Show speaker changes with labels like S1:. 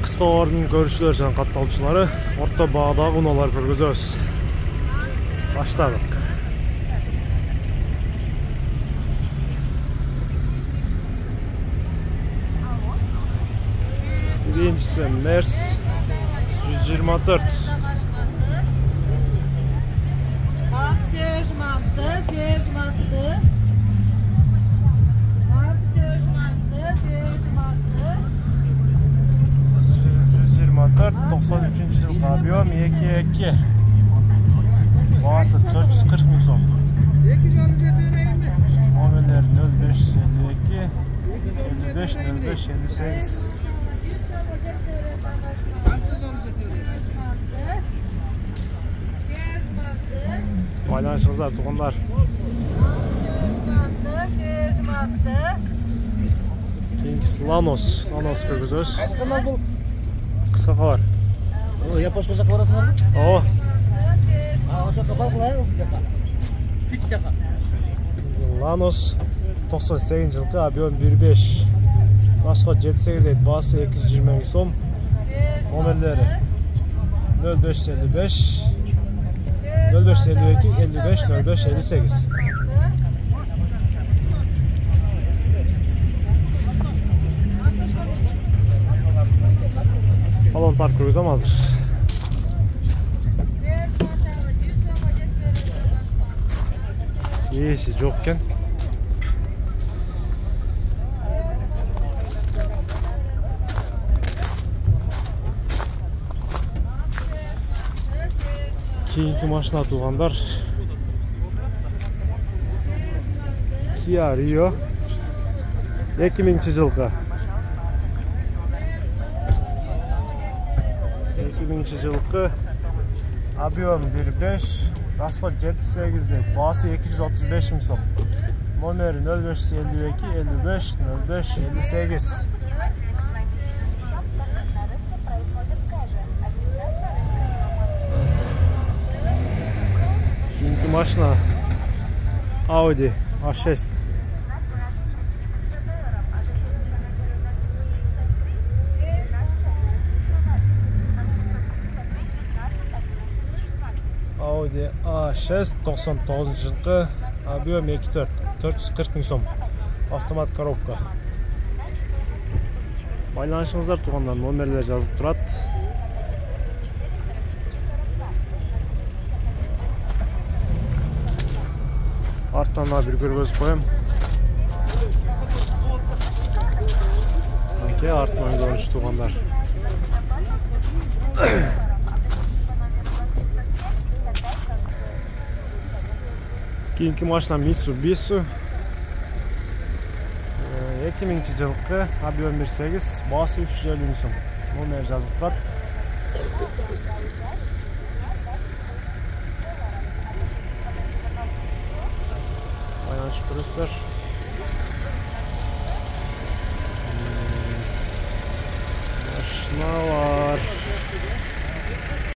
S1: Кыска ордун көрүүчүлөр жана катталуучулары, орто баадагы унаалар көргөзөбүз. Баштадык. Биринчиси Мерс 124. Motor 93 объем 2.2. Baası 440 bin son. Modeller 0552 55 05 58. Paylaşınızlar tuğanlar. Kingis Lanos görgüzöz. Kısa var.
S2: O yapış kısa orası var mı?
S1: O.
S2: Aşağı kapal kılay o fiyaka. Fit çaka.
S1: Lanos 98 yılkı объем 1.5. Maskot 7.8 et, bası 220 som. Modelleri 0555 0552 55 05 58. Salon park kurguzam hazır. Esi jokken. Keyinki maşina tuğanlar Kia Rio 2000 жылғы 2000 жылғы объем 1.5 расход 7.8 басы 235 мың сом. Номері 0552 55 05 58. Şimdi maşına Audi A6. Audi A6 99 жылғы объем 2.4 440 мың сом. Автомат коробка. Байланышыңыздар туғандар, номерлер жазылып тұрады. Артына bir көргөзүп коем. Анке артынан көрүнүш туғандар. Keyinki maşina Mitsubishi 2000 жылғы объем 1.8 bası 350 мың сом. Номер жазылып тұрады. Байланышып көрөсүздөр. Машиналар